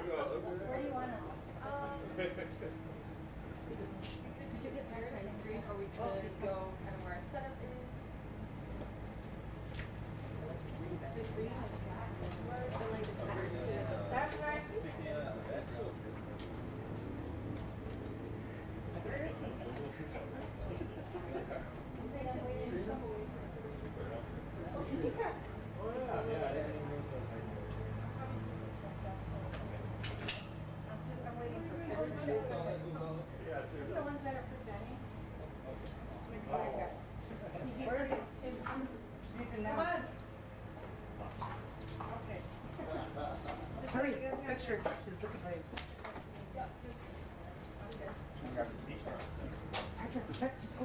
Where do you want us? Could you get Paradise Green, or we could go kind of where our setup is? The green and black. That's right. Where is he? He's like, I'm waiting for someone. I'm waiting for Who's the ones that are presenting? Where is it? It's in now. Okay. Hurry, picture. She's looking for you. Patrick, just go.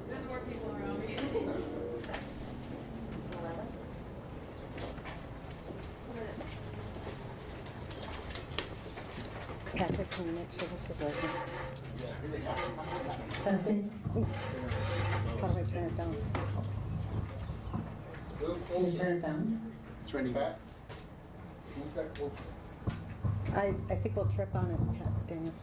There's more people around me. Patrick, can you make sure this is working? Testing. How do I turn it down? Can you turn it down? It's ready. Back. I think we'll trip on it, Daniel.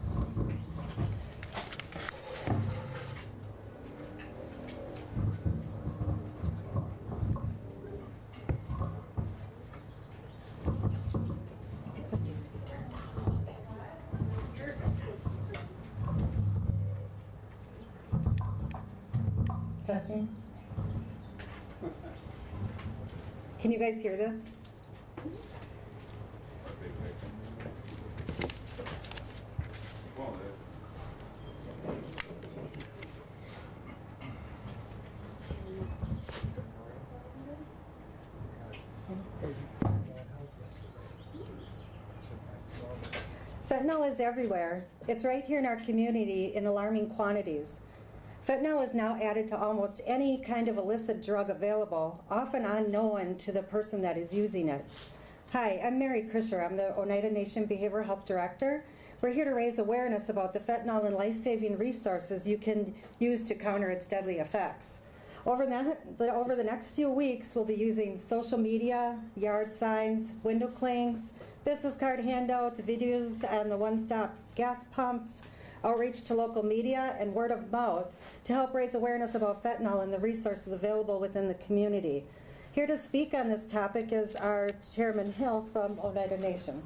This needs to be turned down a little bit. Testing. Can you guys hear this? Fentanyl is everywhere. It's right here in our community in alarming quantities. Fentanyl is now added to almost any kind of illicit drug available, often unknown to the person that is using it. Hi, I'm Mary Krischer. I'm the Oneida Nation Behavioral Health Director. We're here to raise awareness about the fentanyl and life-saving resources you can use to counter its deadly effects. Over the next few weeks, we'll be using social media, yard signs, window clings, business card handouts, videos on the one-stop gas pumps, outreach to local media, and word of mouth to help raise awareness about fentanyl and the resources available within the community. Here to speak on this topic is our Chairman Hill from Oneida Nation.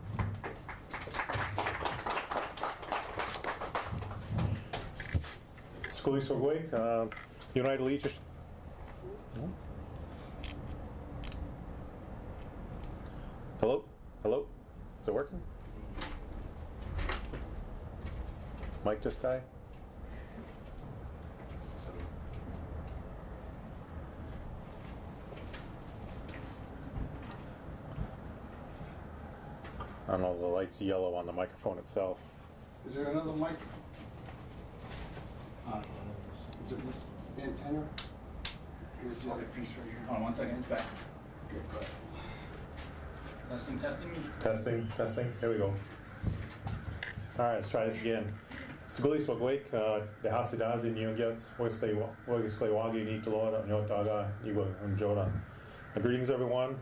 United Leadership. Hello? Hello? Is it working? Mic just died? I don't know, the light's yellow on the microphone itself. Is there another mic? Is it this antenna? Here's the other piece right here. Hold on 1 second, it's back. Okay, good. Testing. Here we go. Alright, let's try this again. Siguli Swagwake, the Hasidazi Nyogets, Wogislewagi, Nitolora, Nyotaga, Nigo, and Joda. Greetings, everyone.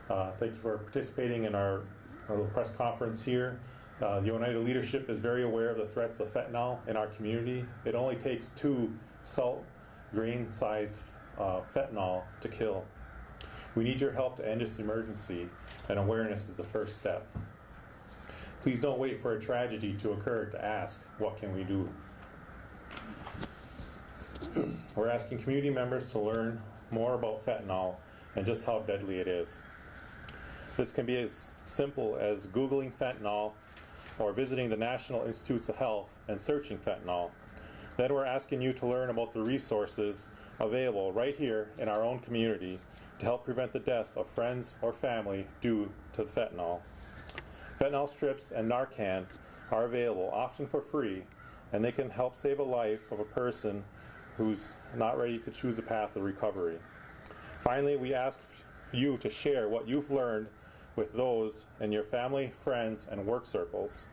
Thank you for participating in our little press conference here. The Oneida leadership is very aware of the threats of fentanyl in our community. It only takes 2 salt grain-sized fentanyl to kill. We need your help to end this emergency, and awareness is the first step. Please don't wait for a tragedy to occur to ask, what can we do? We're asking community members to learn more about fentanyl and just how deadly it is. This can be as simple as Googling fentanyl or visiting the National Institutes of Health and searching fentanyl. Then we're asking you to learn about the resources available right here in our own community to help prevent the deaths of friends or family due to fentanyl. Fentanyl strips and Narcan are available, often for free, and they can help save a life of a person who's not ready to choose a path of recovery. Finally, we ask you to share what you've learned with those in your family, friends, and work circles.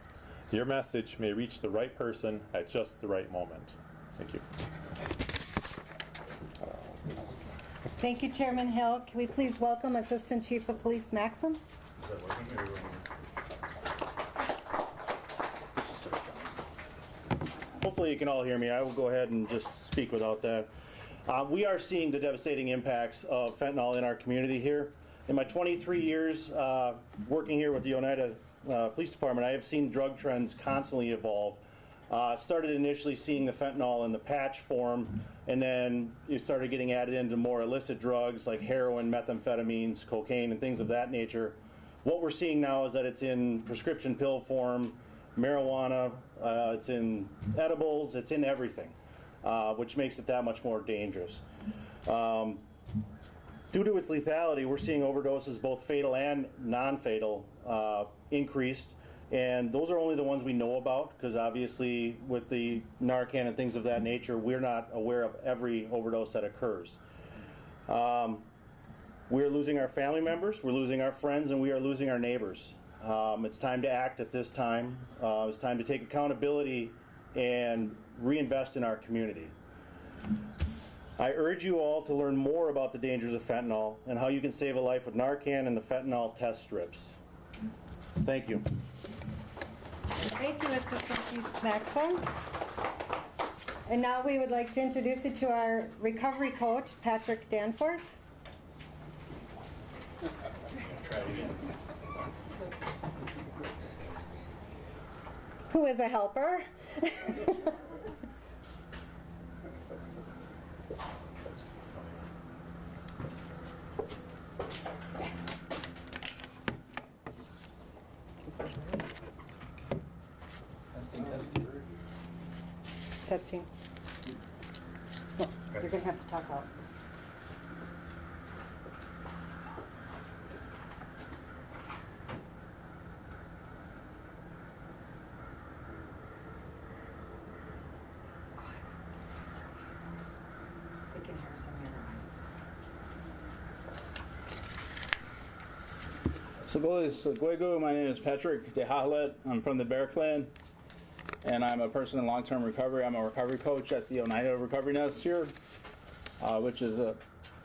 Your message may reach the right person at just the right moment. Thank you. Thank you, Chairman Hill. Can we please welcome Assistant Chief of Police Maxim? Hopefully you can all hear me. I will go ahead and just speak without that. We are seeing the devastating impacts of fentanyl in our community here. In my 23 years working here with the Oneida Police Department, I have seen drug trends constantly evolve. Started initially seeing the fentanyl in the patch form, and then it started getting added into more illicit drugs like heroin, methamphetamines, cocaine, and things of that nature. What we're seeing now is that it's in prescription pill form, marijuana, it's in edibles, it's in everything, which makes it that much more dangerous. Due to its lethality, we're seeing overdoses, both fatal and non-fatal, increased. And those are only the ones we know about, because obviously with the Narcan and things of that nature, we're not aware of every overdose that occurs. We're losing our family members, we're losing our friends, and we are losing our neighbors. It's time to act at this time. It's time to take accountability and reinvest in our community. I urge you all to learn more about the dangers of fentanyl and how you can save a life with Narcan and the fentanyl test strips. Thank you. Thank you, Assistant Chief Maxim. And now we would like to introduce you to our recovery coach, Patrick Danforth. Try it again. Who is a helper. Testing. No, you're going to have to talk out. They can hear us on the other So, my name is Patrick DeHalet. I'm from the Bear Clan, and I'm a person in long-term recovery. I'm a recovery coach at the Oneida Recovery Nest here, which is a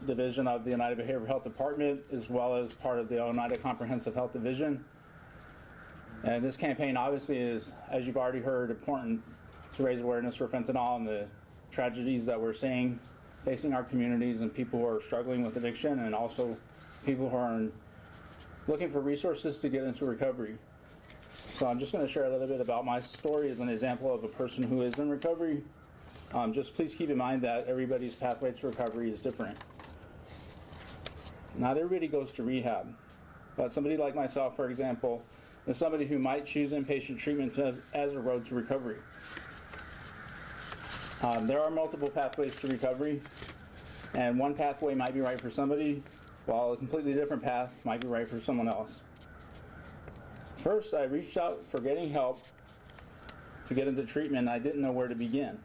division of the Oneida Behavioral Health Department, as well as part of the Oneida Comprehensive Health Division. And this campaign obviously is, as you've already heard, important to raise awareness for fentanyl and the tragedies that we're seeing facing our communities and people who are struggling with addiction, and also people who are looking for resources to get into recovery. So I'm just going to share a little bit about my story as an example of a person who is in recovery. Just please keep in mind that everybody's pathway to recovery is different. Not everybody goes to rehab, but somebody like myself, for example, is somebody who might choose inpatient treatment as a road to recovery. There are multiple pathways to recovery, and one pathway might be right for somebody, while a completely different path might be right for someone else. First, I reached out for getting help to get into treatment. I didn't know where to begin.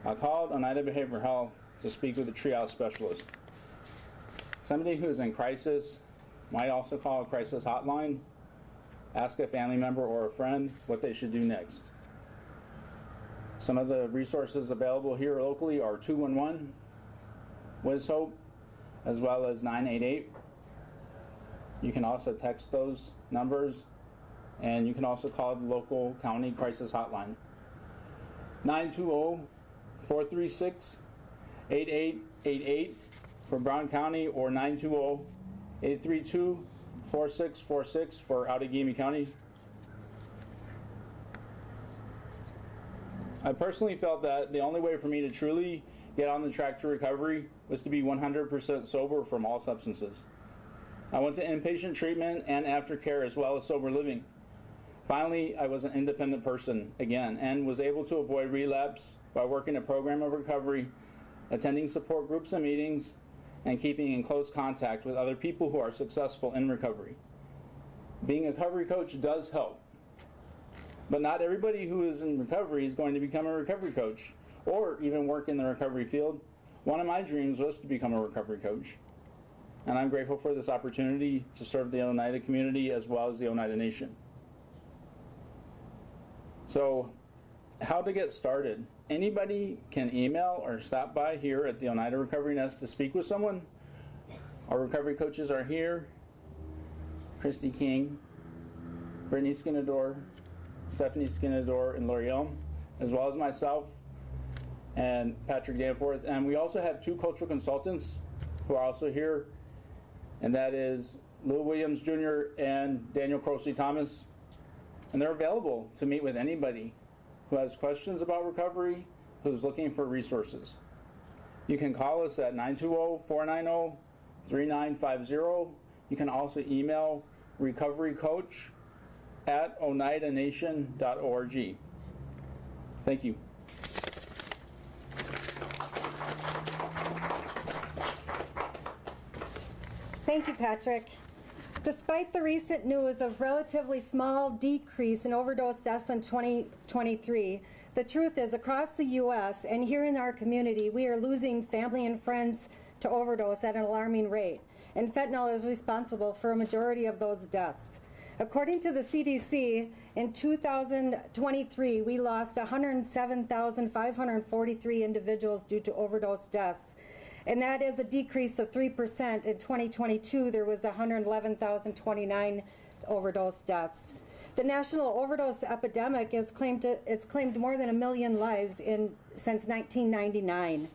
I called Oneida Behavioral Health to speak with a triage specialist. Somebody who is in crisis might also call a crisis hotline, ask a family member or a friend what they should do next. Some of the resources available here locally are 211, Wiz Hope, as well as 988. You can also text those numbers, and you can also call the local county crisis hotline. 920-436-8888 for Brown County, or 920-832-4646 for Outagamie County. I personally felt that the only way for me to truly get on the track to recovery was to be 100% sober from all substances. I went to inpatient treatment and aftercare, as well as sober living. Finally, I was an independent person again and was able to avoid relapse by working a program of recovery, attending support groups and meetings, and keeping in close contact with other people who are successful in recovery. Being a recovery coach does help. But not everybody who is in recovery is going to become a recovery coach or even work in the recovery field. One of my dreams was to become a recovery coach. And I'm grateful for this opportunity to serve the Oneida community as well as the Oneida Nation. So, how to get started? Anybody can email or stop by here at the Oneida Recovery Nest to speak with someone. Our recovery coaches are here. Christy King, Brittany Skinador, Stephanie Skinador, and Lori Elm, as well as myself and Patrick Danforth. And we also have 2 cultural consultants who are also here, and that is Lou Williams Jr. and Daniel Crosey Thomas. And they're available to meet with anybody who has questions about recovery, who's looking for resources. You can call us at 920-490-3950. You can also email recoverycoach@oneidanation.org. Thank you. Thank you, Patrick. Despite the recent news of relatively small decrease in overdose deaths in 2023, the truth is across the U.S. and here in our community, we are losing family and friends to overdose at an alarming rate, and fentanyl is responsible for a majority of those deaths. According to the CDC, in 2023, we lost 107,543 individuals due to overdose deaths, and that is a decrease of 3%. In 2022, there was 111,029 overdose deaths. The national overdose epidemic has claimed more than 1 million lives since 1999.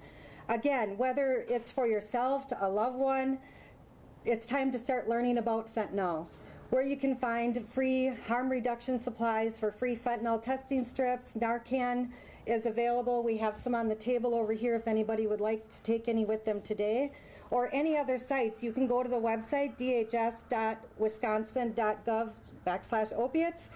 Again, whether it's for yourself, to a loved one, it's time to start learning about fentanyl. Where you can find free harm reduction supplies for free fentanyl testing strips. Narcan is available. We have some on the table over here if anybody would like to take any with them today. Or any other sites, you can go to the website, dhs.wisconsin.gov/opiates.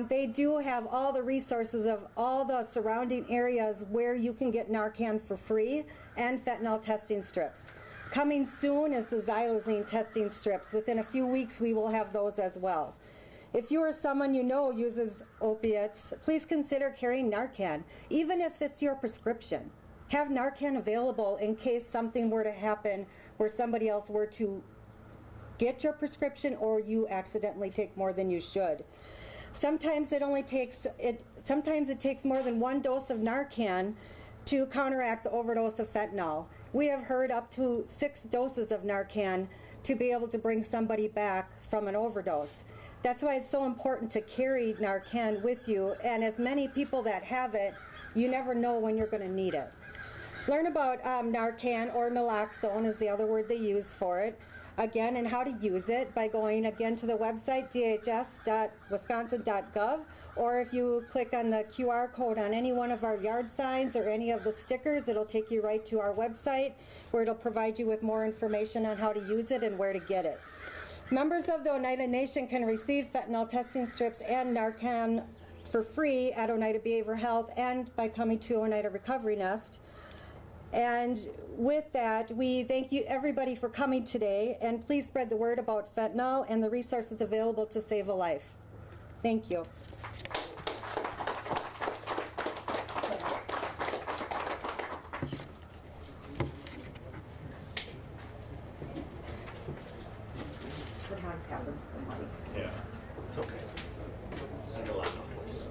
They do have all the resources of all the surrounding areas where you can get Narcan for free and fentanyl testing strips. Coming soon is the xylazine testing strips. Within a few weeks, we will have those as well. If you or someone you know uses opiates, please consider carrying Narcan, even if it's your prescription. Have Narcan available in case something were to happen where somebody else were to get your prescription or you accidentally take more than you should. Sometimes it takes more than 1 dose of Narcan to counteract the overdose of fentanyl. We have heard up to 6 doses of Narcan to be able to bring somebody back from an overdose. That's why it's so important to carry Narcan with you, and as many people that have it, you never know when you're going to need it. Learn about Narcan, or naloxone is the other word they use for it, again, and how to use it by going again to the website, dhs.wisconsin.gov, or if you click on the QR code on any one of our yard signs or any of the stickers, it'll take you right to our website where it'll provide you with more information on how to use it and where to get it. Members of the Oneida Nation can receive fentanyl testing strips and Narcan for free at Oneida Behavioral Health and by coming to Oneida Recovery Nest. And with that, we thank you everybody for coming today, and please spread the word about fentanyl and the resources available to save a life. Thank you. Yeah. It's okay. I know a lot of folks.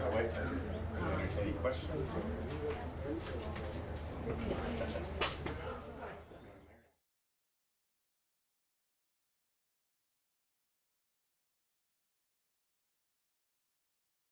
All right. Any questions?